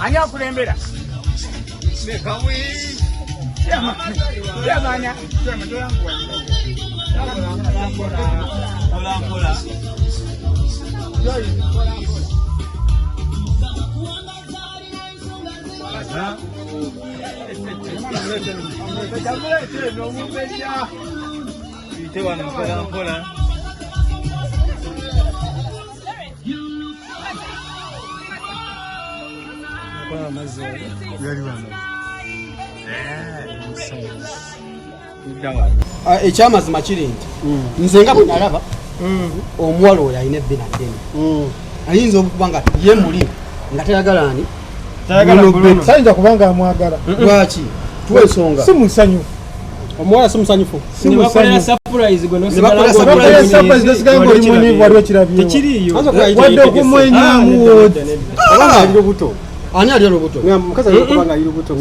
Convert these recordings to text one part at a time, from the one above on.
Anya kulembera. Jamanya. Ekyamazima kiri nti nze nga bwe nalaba omuwala oyo alina ebbina ddene ayinza okuba nga ye muli nga tayagala ani sayinza kubanga amwagala lwaki tuwa ensonga si musanyu omuwala si musanyufu nibakolera surprise gwe nosigaye ng'oli muniivu waliwo kirabyewo tekiriyo wadde okumwenyamu wodi ani ali olubuto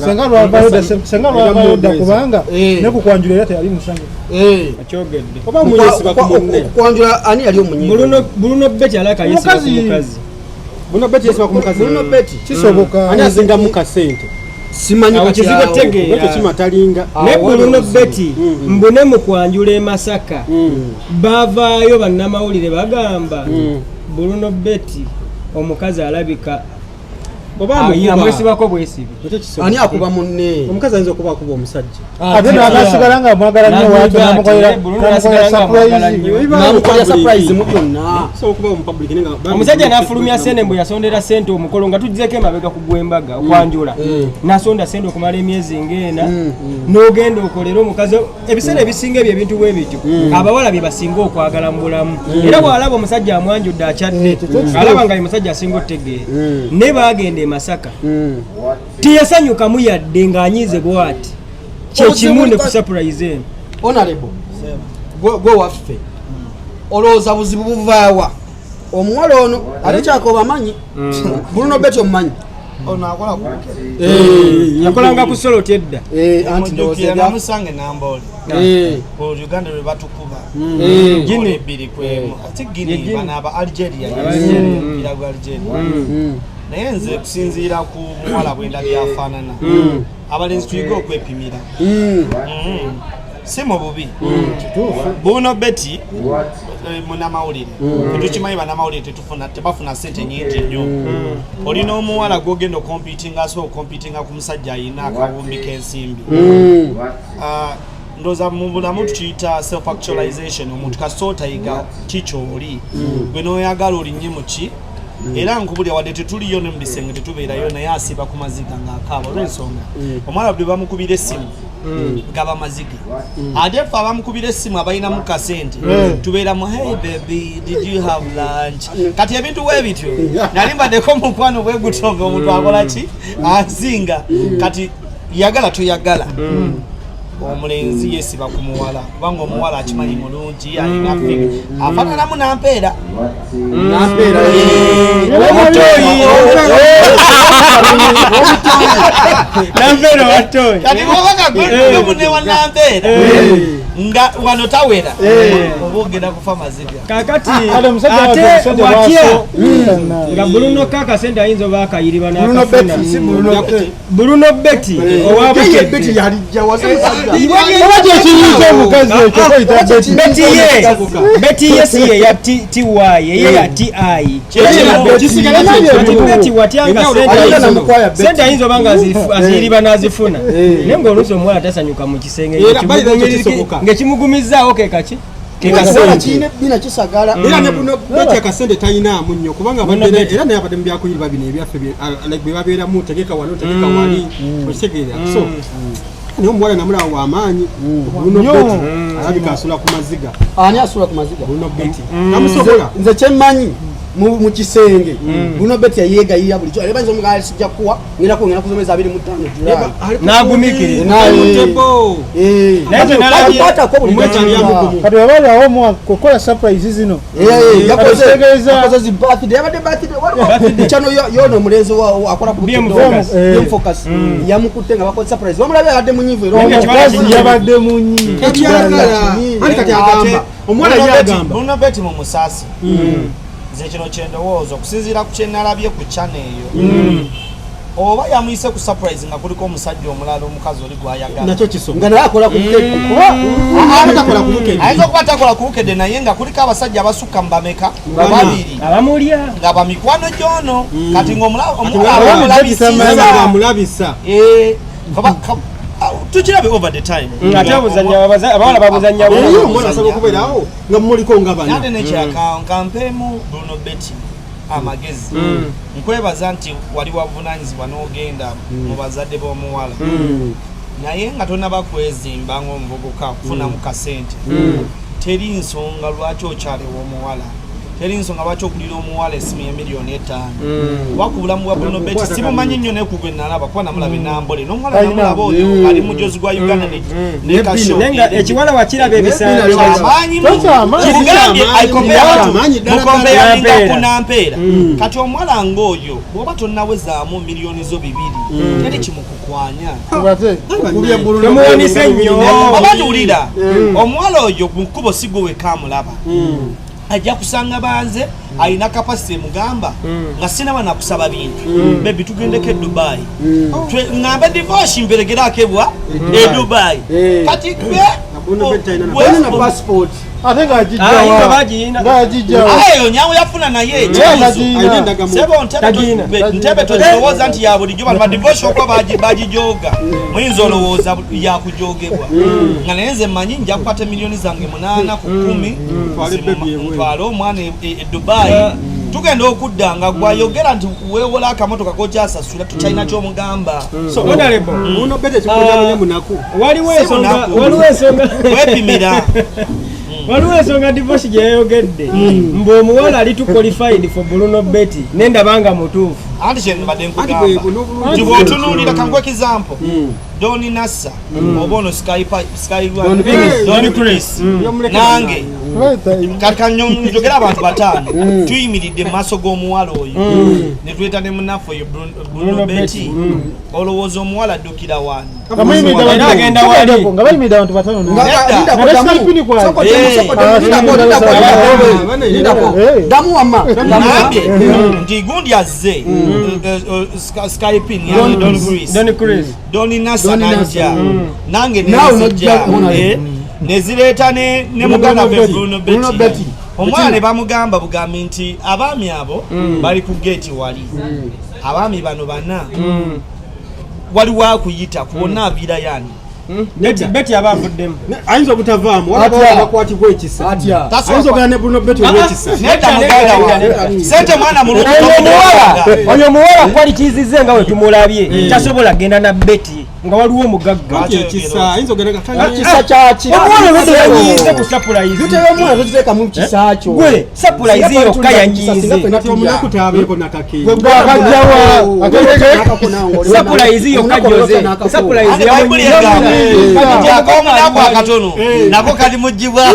senga lwavayo dda kubanga ne kukwanjula era teyali musanyu akyogedde kwanjula ani yali omunyivu Bruno Betty alaka yesiba ku mukazi Bruno Betty yesiba ku mukazi Bruno Betty kisoboka ani azinga mu kasente simanyi kizibu tegeera kimatalinga ne Bruno Betty mbune mu kwanjula e Masaka bavaayo bannamawulire bagamba Bruno Betty omukazi alabika amwesibako bwesibi ani akuba munne omukazi ayinza okuba akuba omusajja ate n'agasigala nga mwagala nnyo watu namukolera surprise mu byonna omusajja n'afulumya sente mbwe yasondera sente omukolo nga tugizeko emabega ku gw'embaga okwanjula n'asonda sente okumala emyezi ng'ena n'ogenda okolera omukazi ebiseera ebisinga ebyo ebintu bwe bityo abawala bye basinga okwagala mu bulamu era bw'alaba omusajja amwanjudde akyadde alaba nga ye musajja asinga otegeera ne baagenda Masaka tiyasanyukamu yadde ng'anyize bwati kyekimu ne ku surprise honorable gwe waffe olowooza buzibu buvaawa omuwala ono alikyako bamanyi Bruno Betty omumanyi yakolanga ku solo tedda anti ndowooza namusange nambole Uganda lwe batukuba Gini bbiri kwemu ate Gini bana aba Algeria iragu Algeria naye nze kusinziira ku muwala bwenda byafaanana abalenzi tuyiga okwepimira si mu bubi Bruno Betty munamawulire tetukimanyi bannamawulire tebafuna ssente nyingi nnyo olina omuwala gwogenda okompitinga asobola okompitinga ku musajja ayina akawumbi k'ensimbi ndoza mu bulamu tukiyita self actualization omuntu kasootayiga kikyoli gwe n'oyagala olinnye mu ki era nkubulya wadde tetuliyo ne mu bisenge tetubeerayo naye asiba ku maziga ng'akaaba olw'ensonga omwala bwe bamukubira essimu gaba maziga ate ffe abamukubira essimu abalinamu kasente tubeera mu hey baby did you have lunch kati ebintu bwe bityo nali mbaddeko mukwano bwe gutonga omuntu akola ki azinga kati yagala toyagala omulenzi yesiba ku muwala kubanga omuwala akimanyi mulungi alina ffiga afaananamu nampeera nampeera watoyi kati bwobanga gwe munne wa nampeera nga wano tawera oba ogenda kufa maziga kakati ate watya nga Bruno kakasente ayinza oba akayiriba n'akafuna Bruno Betty owabukedde Betty ye ya TY ye ya TI Betty watyanga sente ayinza oba nga aziyiriba n'azifuna naye ng'oluusi omuwala tasanyuka mu kisenge ng'ekimugumizzaawo kekaki kekasente bina kisagala era ne Bruno Betty akasente tayinaamu nnyo kubanga era naye abadde mu byakuyiriba bino ebyaffe bwe babeeramu tegeka wano tegeka wali okitegeera so niyo omuwala namulaba w'amaanyi Bruno Betty alabika asula ku maziga ani asula ku maziga Bruno Betty namusobola nze kyemmanyi mu kisenge Bruno Betty yeegayirira bulijjo era bayinza omugala sijja kuwa ngenda kuzomeza 25 n'agumikiriza kati wabaliawo okukola surprise zino yakoze zi birthday yabadde birthday chano yono omulenzi akola ku focus yamukutte nga bakoze surprise bamulabe yabadde munyivu yabadde munyivu kati agamba omwana yagamba Bruno Betty mu Musasi nze kino kyendowooza okusinziira ku kyenalabye ku channel eyo oba yamuyise ku surprise nga kuliko omusajja omulala omukazi oli gwayagala nakyo kisomo nga naye akola ku bukedde atakola ku bukedde ayinza okuba takola ku bukedde naye nga kuliko abasajja abasukka mu bameka babiri abamulya nga bamikwano gyono kati amulabisa tukirabe over the time ate abawala babuzanya omwana asaba okubeerawo nga muliko nga bana ate nekyakampemu Bruno Betty amagezi nkwebaza nti wali wavunanyizibwa n'ogenda mu bazadde b'omuwala naye nga tonnaba kwezimba ng'omuvubuka kufunamu kasente teri nsonga lwaki okyalewa omuwala teri nsonga lwaki ogulira omuwala esimu ya $5,000,000 kuba ku bulamu bwa Bruno Betty simumanyi nnyo naye kugwe nalaba kuba namulaba enambole n'omuwala namulaba oyo ali mujozi gwa Uganda ne kasho nenga ekiwala wakiraba ebisaamaanyi mukombeyalinga kunampeera kati omuwala ng'oyo bw'oba tonnawezaamu miliyoni zo 2 teri kimukukwanya tomuwanise nnyo oba tuwulira omuwala oyo mu kkubo si gwe wekamulaba ajja kusanga banze alina kapasite emugamba nga sinaba nakusaba bintu bebi tugendeko e Dubai ngambe divorce mberegera akebwa e Dubai kati gwe ate ayo nyawo yafuna naye ekisebo ntebe tolowooza nti ya bulijjo bano badivorce okuba bagijoga muyinza olowooza yakujogebwa nga naye nze mmanyi nja kukwata miliyoni zange 8 ku 10 ntwale omwana e Dubai tugenda okudda nga gwayogera nti weewola akamotoka kokyasasula tukyalina kyomugamba waliwo ensonga wepimira waliwo ensonga divorce gye yayogedde mbu omuwala ali qualified for Bruno Betty nendabanga mutuufu anti kyembadde nkugamba nti bw'otunuulira kangu example Doni Nassa oba ono Doni Chris nange njogera abantu 5 tuyimiridde mu maaso g'omuwala oyo ne tweta ne munafu oyo Bruno Betty olowooza omuwala addukira wani agenda wali nga bayimiridde abantu 5 nambe nti gundi azze Skype ni Don Chris Doni Nassa najja nange nezijja nezireeta ne muganda we Bruno Betty omwana ne bamugamba bugambi nti abaami abo bali ku gate wali abaami bano bana waliwo akuyita kuwona aviira yani Betty abavuddemu ayinza obutavaamu bakwatibwa ekisa ayinza ogana ne Bruno Betty olwekisa nedda muganda wa sente mwana mulungi oyo omuwala kwalikizize nga we tumulabye tasobola genda na Betty nga waliwo omugagga ekisa ayinza ogana kisa kyaki omwana ku surprise tuteyo omwana tuzeka mu kisa kyo gwe surprise yokka yanyize kati omunaku taabeeko nakakiri surprise yokka joze surprise omunaku akatono nako kali mugibwa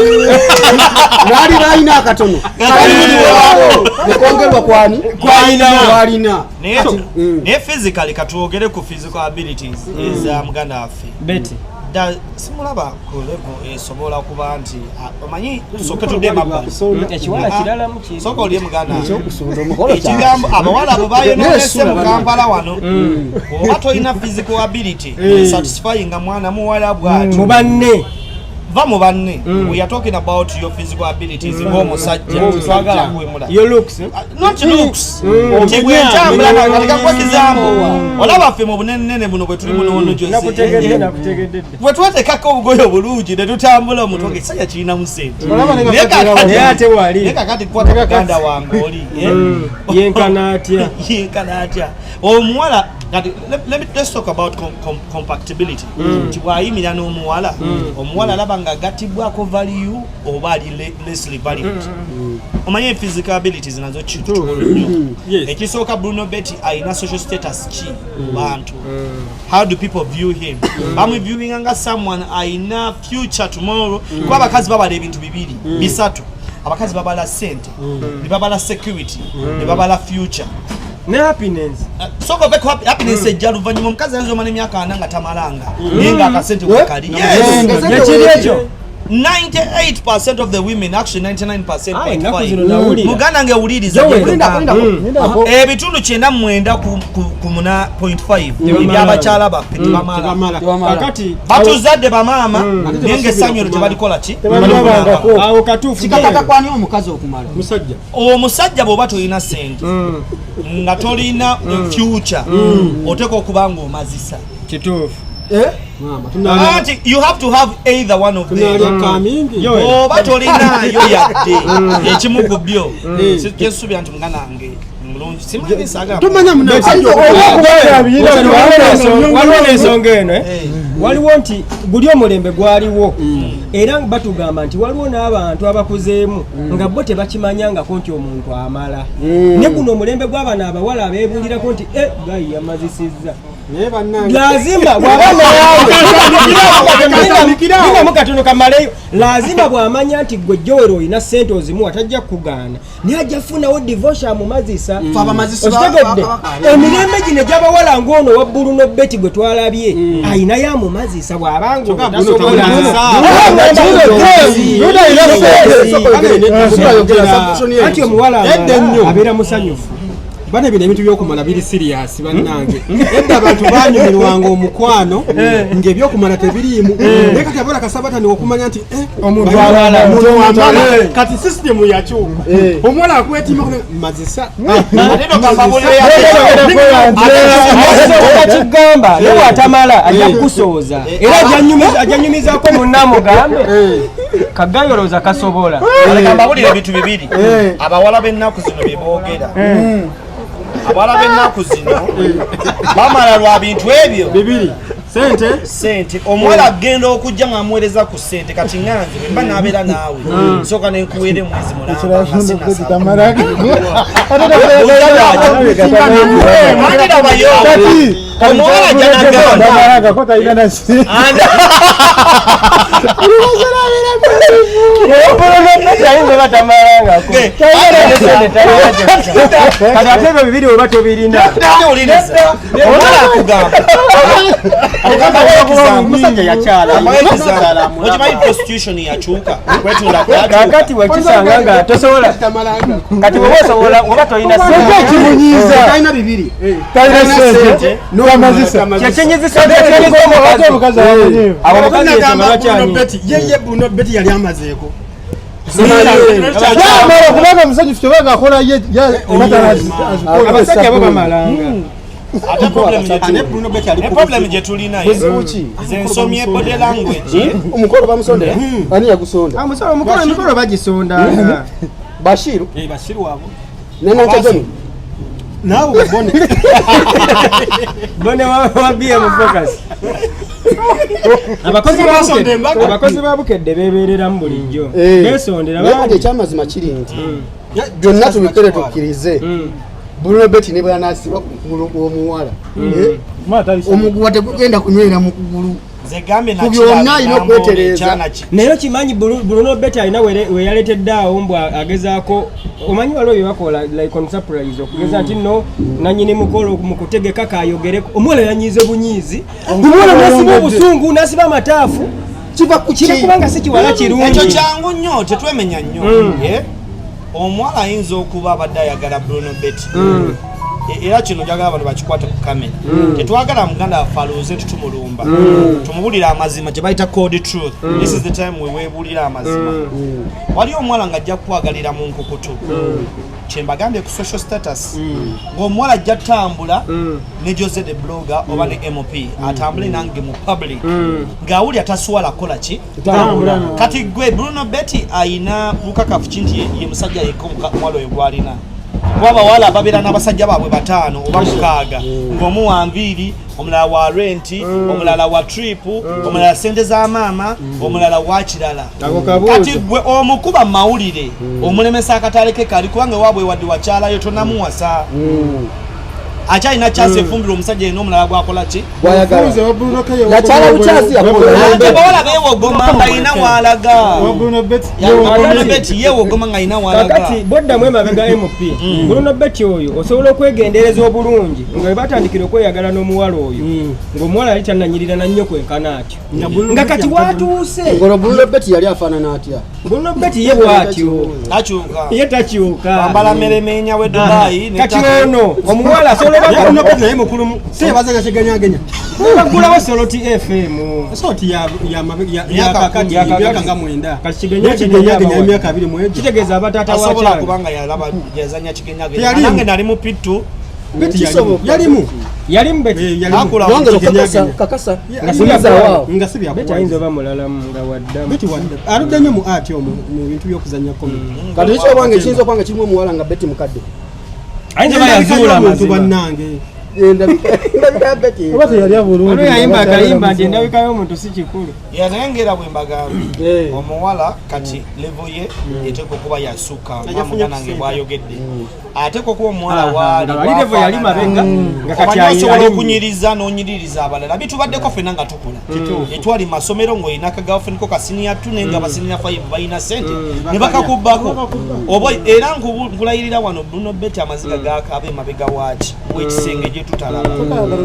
nali balina akatono nekongerwa kwalina naye physically katwogere ku physical abilities eza muganda waffe Betty simulaba ku level esobola kuba nti omanyi soke tudde mabbali ekiwala kirala muki soka oli muganda ekigambo abawala abo bayononese mu Kampala wano oba tolina physical ability satisfying nga mwana muwala bwati mu banne va mu banne we are talking about your physical abilities ng'omusajja twagala kwemula your looks not looks tigwentambula katika kwa kizambo olaba ffe mu bunene buno bwe tuli muno nakutegedde bwe twetekako obugoye obulungi ne tutambula omutoka ekisajja kirina mu sente naye ate wali naye kakati kwata muganda wange oli yenkana atya omuwala let's talk about compatibility nti bw'ayimira n'omuwala omuwala alaba nga agattibwako value oba ali lessly valued omanye physical abilities nazo kitukulu nnyo ekisooka Bruno Betty alina social status ki bantu how do people view him bamuviewinga nga someone alina future tomorrow kuba abakazi babala ebintu bibiri bisatu abakazi babala sente ne babala security ne babala future ne happiness soko beko happiness ejja luvannyuma omukazi ayinza omala emyaka 4 nga tamalanga naye nga akasente wekali yakiri ekyo 98% of the women, actually 99%. Muganda ngewuliriza ebitundu 99 ku 8.5 ebyabakyala baffe tebamala kakati batuzadde bamaama nenge sanyolo tebalikola ki awo katuufu kikatakwani omukazi okumala omusajja bw'oba tolina sente nga tolina future oteeka okuba ng'omazisa kituufu Anti, you have to have either one of them. Oba tolinaayo yadde ekimu ku byo kyesubira nti muganda wange mulungi tumanya waliwo n'ensonga eno waliwo nti buli omulembe gwaliwo era batugamba nti waliwo n'abantu abakuzeemu nga bo tebakimanyangako nti omuntu amala ne guno omulembe gw'abana abawala abeebulirako nti gayi yamazisizza lazima bw'abanayawe katono kamaleyo lazima bw'amanya nti gwe Joel olina ssente ozimuwa tajja kugaana naye ajja funawo divorce amumazisa okitegedde emirembe gino egy'abawala ng'ono wa Bruno Betty gwe twalabye ayinayo amumazisa bw'abanga ati omuwala abeera musanyufu bane bino ebintu byokumala biri serious bannange edda abantu banyumirwanga omukwano ng'ebyokumala tebiriimu naye kati abala kasabata niwokumanya nti omuntu amala kati system yakyuka omuwala akwetima mazisa kigamba naye atamala ajja kukusooza era ajanyumizaako munnamugambe kagayoloza kasobola mbawulira ebintu bibiri abawala b'ennaku zino bye boogera abawala b'ennaku zino bamala lwa bintu ebyo bibiri sente omuwala agenda okujja ng'amuweereza ku sente kati nganze bwe mba n'abeera naawe nsooka nenkuweere mwezi mulamba omuwala ajja n'agamba katebe bibiri oba tobirina omusajja yakyala okimanyi prostitution yakyuka kwetunda kakati wekisanga nga tosobola kati woba oba tolina talina bibiri talina sente n'amazisa kyekinyizisa omukazi ye Bruno Betty yali amazeeko kubanga musanyufu kyobanga akola abasajja abo bamalanga ate problem gye tulina nze nsomye body language omukolo bamusondera ani yagusonda omukolo bagisonda Bashiru Bashiru wabo nenakajoni naawe bone wa BM Focus abakozi ba Bukedde beebereramu bulijjo besondera baje ekyamazima kiri nti byonna tubikere tukkirize Bruno Betty ne bwanasiba kugulu omuwala omuguwa tegugenda kunywera mu kugulu kubyonna ino kwetereza naye kimanyi Bruno Betty alina we yaletedde awo mbwa agezaako omanyi waliwo bye bakola like on surprise okugeza nti no nanyini mukolo mu kutegeka kayogereko omuwala yanyize bunyizi omuwala nasiba obusungu nasiba amataafu kiva kubanga si kiwala kirungi ekyo kyangu nnyo tetwemenya nnyo omuwala ayinza okuba abadde ayagala Bruno Betty era kino njagala abantu bakikwate ku kamera tetwagala muganda waffe alooze tutumulumba tumubulira amazima gye bayita code truth this is the time weweebulira amazima wali omuwala ng'ajja kukwagalira mu nkukutu kyembagambye ku social status ng'omuwala ajja ttambula ne Jose the blogger oba ne MP atambule nange mu public ng'awulira taswala kukola ki kati gwe Bruno Betty ayina bukakafu kinti ye musajja yekka omuwala oyo gwalina wabawala ababeera n'abasajja baabwe 5 oba 6 ng'omu wa nviiri omulala wa renti omulala wa trip omulala sente za maama omulala wa kirala kati gwe omukuba mawulire omulemesa akatale ke kali kubanga waabwe wadde wakyalayo tonamuwasa akyalina chance efumbira omusajja eno omulala gwakola ki yakyala bukyasi bawala beewogoma nga yina walaga yeewogoma nga yina walaga kakati boddamu emabega MP Bruno Betty oyo osobola okwegendereza obulungi nga webatandikira okweyagala n'omuwala oyo ng'omuwala yali tannanyirira na nnyo kwenkana atyo nga kati watuuse ngolo Bruno Betty yali afaanana atya Bruno Betty ye bw'atyo ye takyuka ambala meremenya we Dubai kati ono omuwala asobola Bruno Betty naye mukulu seebaza gakigenyagenya bagulawo Soloti FM soti ya kakati myaka nga 9 kati kigenyagenya emyaka 2 mwezi kitegeeza abataata asobola kubanga yalaba yazanya kigenyagenya nange nali mu pittu yalimu Betty kakasa nga sibya Betty ayinza oba mulalamu nga waddamu Betty wadda aludde nnyo mu ati mu bintu by'okuzannya komedi kati ekyo obwange kiyinza okwanga kirimu omuwala nga Betty mukadde ayinza oba yazuula amazima bannange endabika Betty oba teyalya bulungi ono yayimba akayimba nti endabika y'omuntu si kikulu yanengera bwe mbagambye omuwala kati levo ye eteeka okuba yasukka ngamuganange bwayogedde ateeka okuba omuwala waali levo yali mabega nga kati osobola okunyiriza n'onyiririza abalala bitubaddeko ffenna nga tukula etwali masomero ng'olina akagafeniko ka siniya 2 naye nga basiniya 5 balina sente ne bakakubbako oba era nkulayirira wano Bruno Betty amaziga gakaaba emabega waaki wekisenge gye tutalaba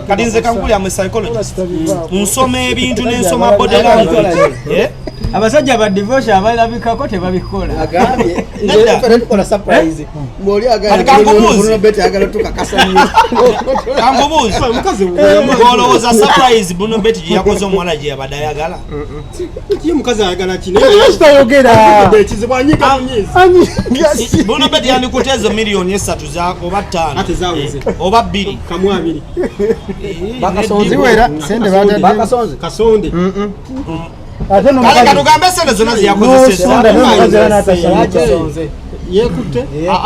kati nze kankulya mu psychologist nsoma ebintu n'ensoma body language abasajja ba divorce abalabikako tebabikola kankubuuza olowooza surprise Bruno Betty gye yakoze omuwala gye yabadde ayagala ye mukazi ayagala kitayogera Bruno Betty yandikuteezo miliyoni 3 oba 5 oba 2 kamu 2 bakasonziwera sente bakasonze kasonde ate no kale katugambe sente zonna ziyakozeseza yekutte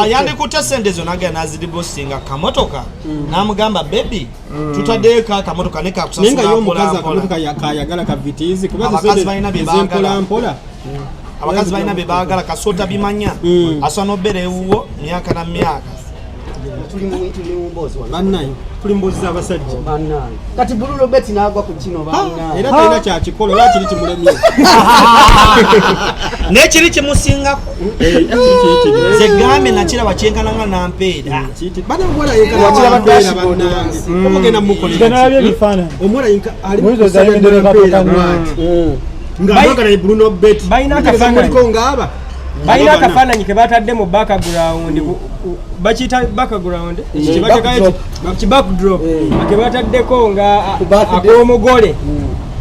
yandikutte sente zonna agenda naziribosinga kamotoka n'amugamba baby tutaddeeko akamotoka ne kakusasula nenga y'omukazi akamotoka kayagala kavitiizi abakazi balina bye baagala abakazi balina bye baagala kasota bimanya asobola n'obeera ewuwo myaka na myaka bannayo tuli mbuzi z'abasajja kati Bruno Betty n'agwa ku kino bannaye era talina kyakikola oba kiri kimulemye n'ekiri kimusingako zegambe nakiraba kyenkananga nampeera banamuwala yenkanaampeera bannange omugenda ganalabye ebifaananyi omuwala ng'amagala Bruno Betty muliko ng'aba balina akafaananyi ke batadde mu background bakiyita background kibackdrop ke bataddeko nga ak'omugole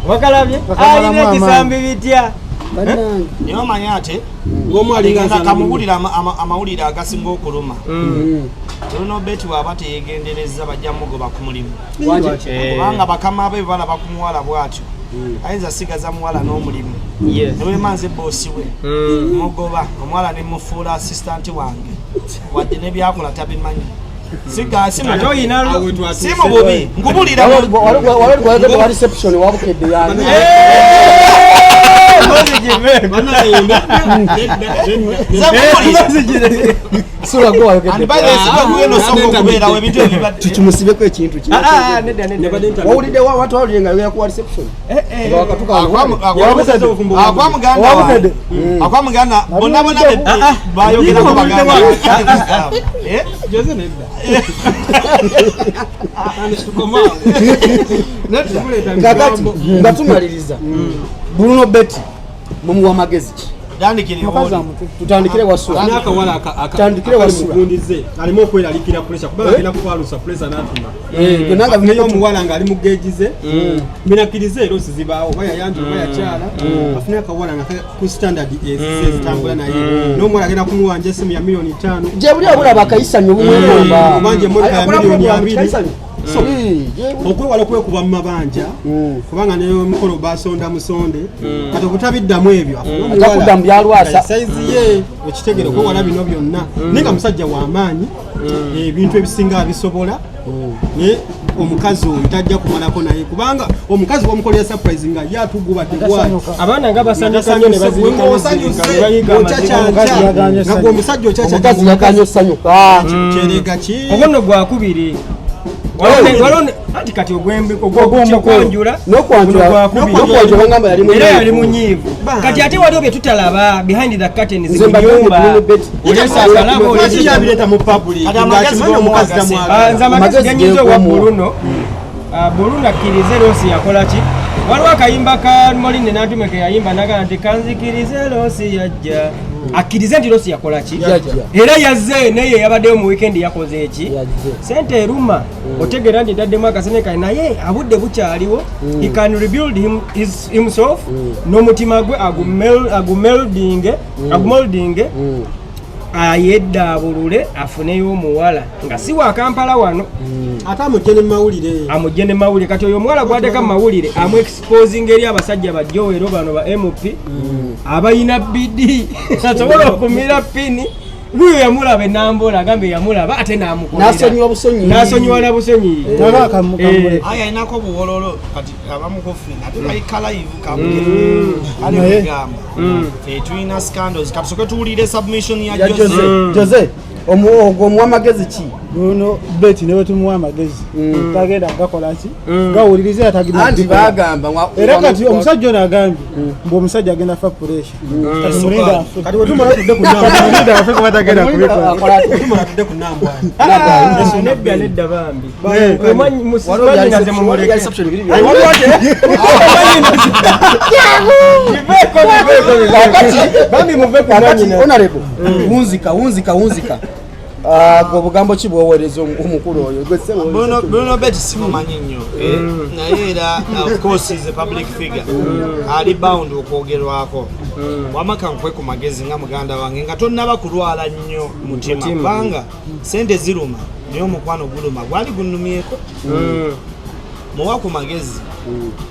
wakalabye alina ekisambi bitya naye omanya ate ng'omwalinga kamuwulira amawulire agasinga okuluma Bruno Betty waba teyegendereza bajja mugoba ku mulimu kubanga bakama be balaba ku muwala bw'atyo ayinza sigaza muwala n'omulimu newemanze boosi we mugoba omuwala ne mufuula assistant wange wadde nebyakola tabimanyi si mu bubi nkubulira reception wabukedde yange tukimusibeko ekintu wawulidde watu wawulire nga yogera kuwa reception akwa muganda bonna bonna bayogerako baganda kakati nga tumaliriza Bruno Betty mumuwa magezi tutandikire wasula tutandikire wasula alimu okweralikira pressure kubanga agenda kukwalusa pressure n'atuma naye omuwala nga ali mu geegize minakirize erosi zibaawo oba yayanja oba yakyala afune akawala nga ku standard ezitambula naye n'omuwala agenda kumuwanja esimu ya miliyoni 5 gye buli abulaba akayisanyo bumwegomba obanje emotoka ya miliyoni 2 okwewala okwekuba mu mabanja kubanga nemukolo basonda musonde kati okutabiddamu ebyo atakudda mu byalwasa saizi ye okitegere okwewala bino byonna naye nga musajja w'amaanyi ebintu ebisinga abisobola naye omukazi oyo tajja kumalako naye kubanga omukazi wamukolera surprise nga ye atugubadde bwati abaana nga basanyuka nnyo ne bazirika nga omusajja omukazi yakanye osanyuka kyerega ki ogono gwakubiri anti kati ogwembe ogwokwanjula n'okwanjula ngamba yali munyiivu kati ate waliwo bye tutalaba behind the curtains z'enyumba olesa akalabo olesa mu public nze amagezi genyiza owa Bruno akkirize Rosi yakola ki waliwo akayimba ka Moline Nantume ke yayimba nagala nti kanzikirize Rosi yajja akkirize nti Rosi yakola ki era yazze naye yabaddeyo mu weekend yakoze eki sente eruma otegeera nti ntaddemu akasene kali naye abudde bukyaliwo he can rebuild himself n'omutima gwe agumoldinge ayeddaabulule afuneyo omuwala nga si wa Kampala wano ate amugye ne mawulire kati oyo omuwala gwadeka mu mawulire exposing eri abasajja bajjowero bano ba MP abayina BD asobola okumira pini luyo yamulaba enambola agambe yamulaba ate n'asonyiwa na busonyi aya inako obuwololo kati abamukofina ate bayikala ivu kamugere alibigamba tulina scandals kati soke tuwulire submission ya Jose omuwa amagezi ki Bruno beti newe tumuwa amagezi tagenda gakola ki gawulirize atagina anti bagamba era kati omusajja ono agambye mbu omusajja agenda fa pressure kati mulinda kati wetumala tudde ku namba afe batagenda kubikola tudde ku namba nebya nedda bambi omanyi musimanyi naze mumuleke bambi muve ku mwanyina honorable wunzika obugambo ki bwowereza omukulu oyo Bruno Betty simumanyi nnyo naye era of course is a public figure ali bound okwogerwako wamaka nkwe ku magezi nga muganda wange nga tonnaba kulwala nnyo mutima kubanga sente ziruma naye omukwano guluma gwali gunnumyeko muwa ku magezi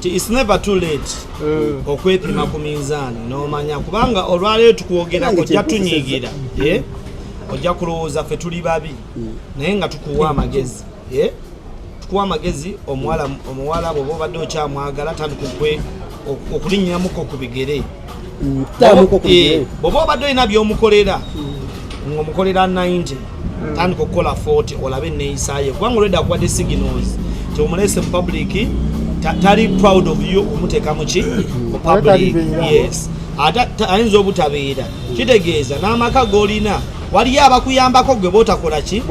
it's never too late okwepima ku minzaani n'omanya kubanga olwaleero tukwogerako ojja tunyiigira ojja kulowooza ffe tuli babi naye nga tukuwa amagezi tukuwa amagezi omuwala bw'oba obadde okyamwagala tandika okulinnyamuko ku bigere bw'oba obadde olina by'omukolera ng'omukolera 90 tandika okukola 40 olabe enneeyisaaye kubanga olwedda akuwadde signals omulese mu public tali proud of you omuteeka muki mu public yes ayinza obutabeera kitegeeza n'amaka g'olina waliyo abakuyambako gwe bootakola ki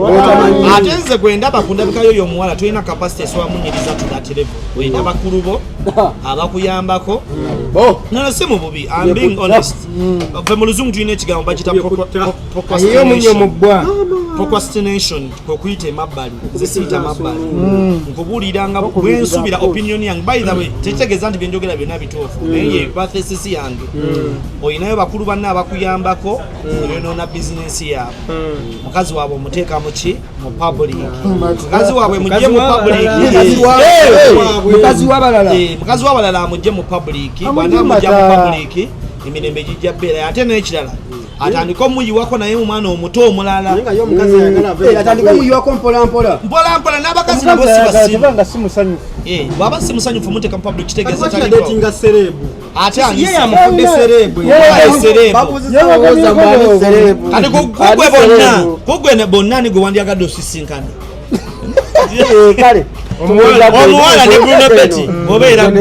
ate nze gwe ndaba ku ndabikayo y'omuwala tolina capacity esobamunyiriza to that level wenda bakulu bo abakuyambako nono si mu bubi I'm being honest fe mu luzungu tulina ekigambo bakita procrastination kwekuyita emabbali zisiyita mabbali nkubuuliranga bwensubira opinion yange by the way tekitegeeza nti byenjogera byonna bituufu naye bathesisi yange olinayo bakulu banna abakuyambako olyonoona bizinensi yaabwe mukazi waabwe omuteeka muki mu public mukazi waabwe mujje mu public mukazi w'abalala amujje mu public bwana amujja mu public emirembe gijja bbeera ate n'ekirala atandika omuyiwako naye mumwana omuto omulala atandika omuyiwako mpolampola n'abakazi nabo sibanga simusanyufu bwaba simusanyufu muteeka mu public kitegeeza talitinga serebu ate ye yamufudde serebu kati kugwe bonna nigwe wandyagadde osisinkana kale omuwala ne Bruno Betty obeera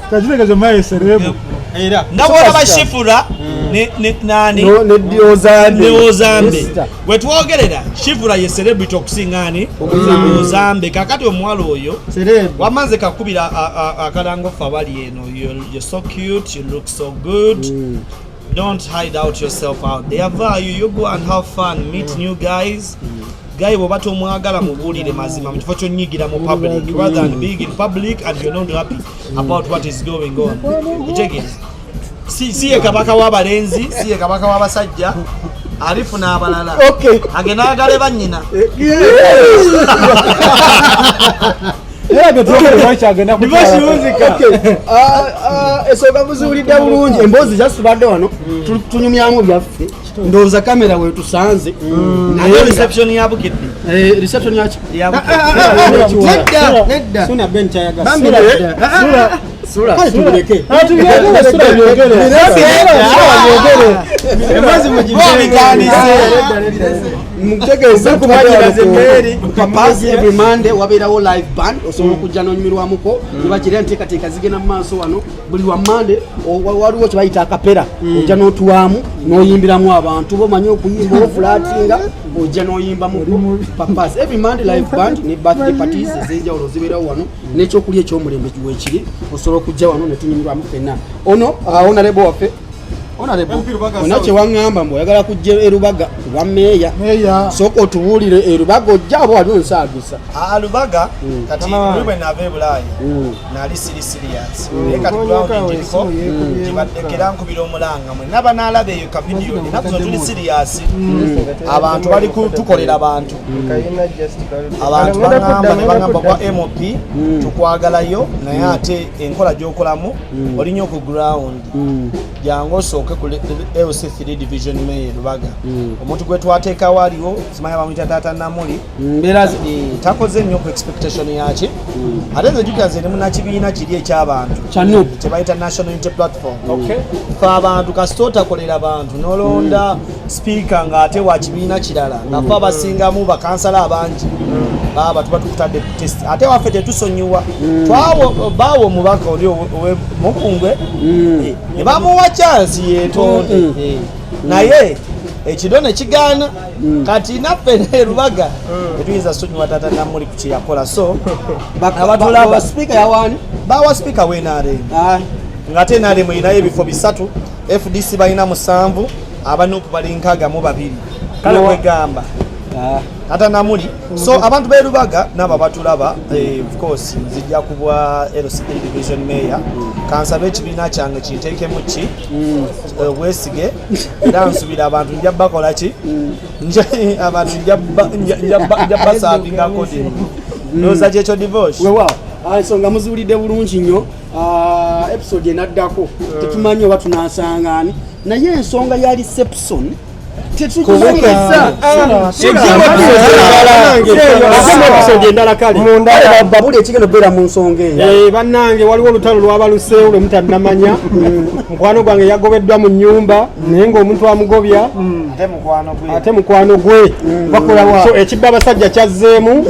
kagitegeeza maye serebu nga bwona bashifura nani ne Ozambe bwe twogerera shifura ye celebrity okusingaani Ozambe kakati omuwala oyo wamanze kakubira akalango ffe abali eno you're so cute, you look so good, don't hide out yourself out there, you go and have fun, meet new guys. Guy bw'oba tomwagala mubuulire mazima mu kifo ky'onnyigira mu public rather than being in public and you're not happy about what is going on. Kitegeeza si ye kabaka w'abalenzi, si ye kabaka w'abasajja, alifuna abalala agenda agale bannyina. Esooka buziwulidde bulungi emboozi zasitubadde wano tunyumyamu byaffe ndowooza kamera wetusanze naye reception ya Bukidde reception yaki nedda suna ben chayaga sura tubireke emboozi mugibiganise mutegeeze kumanyiraze mmeri Papas every Monday wabeerawo live band osobola okujja n'onyumirwamuko nibakira nteekateeka zigenda mu maaso wano buli wa Monday waliwo kye bayita akapera ojja n'otuwaamu n'oyimbiramu abantu bomanyi okuyimba ofulatinga ojja n'oyimbamu Papas every Monday live band ne birthday parties ez'enjawulo zibeerawo wano n'ekyokulya ekyomulembe weekiri osobola okujja wano ne tunyumirwamu fenna ono honorable waffe ona kyewaŋŋamba mbu oyagala kujja erubaga lwa meeya sooka otubuulire erubaga ojja aba wali onsaagisa alubaga kati lwe naava ebulaaya nali sirias naye kati groundindiriko gibaddekera nkubira omulanga mwe naba n'alaba eyo kavidiyo enaku zo tuli sirias abantu bali tukolera abantu baŋŋamba ne baŋŋamba kwa MOP tukwagalayo naye ate enkola gy'okolamu olinya ku ground jangu osooke ku LC3 division mayor Lubaga omuntu gwe twateekawo aliwo simanya bamuyita Taata Namuli takoze nnyo ku expectation yaki ate nze jjukaze ne munakibiina kiri eky'abantu kye bayita National Unity Platform fe abantu kasita otakolera abantu n'olonda speaker ng'ate wa kibiina kirala nga fe abasingamu bakansala abangi baba tuba tukutadde test ate waffe tetusonyiwa baawo omubaka oli mukungwe ne bamuwa chance yetonde naye ekidone kigaana kati naffe Lubaga tetuyinza sonyiwa Taata Namuli ku kyeyakola so abatulaba speaker yawani bawa speaker w'NRM ng'ate NRM erinayo ebifo 3 FDC balina 7 abanupu bali 62 kale wegamba Taata Namuli so abantu be Lubaga nabo batulaba of course nzijja kubwa LC3 division mayor kansabe ekibiina kyange kinteekemu ki wesige era nsubira abantu nja bakola ki abantu nja basaabinga kodi noza kyekyo divorce wewa ensonga muzuulidde bulungi nnyo episode enaddako tetumanyi oba tunansangaani naye ensonga ya reception babula ekigenda obeera mu nsonga eyo bannange waliwo olutalo lwabaluseewo lwe mutannamanya mukwano gwange yagobeddwa mu nnyumba naye ng'omuntu amugobya ate mukwano gwe so ekibba abasajja kyazzeemu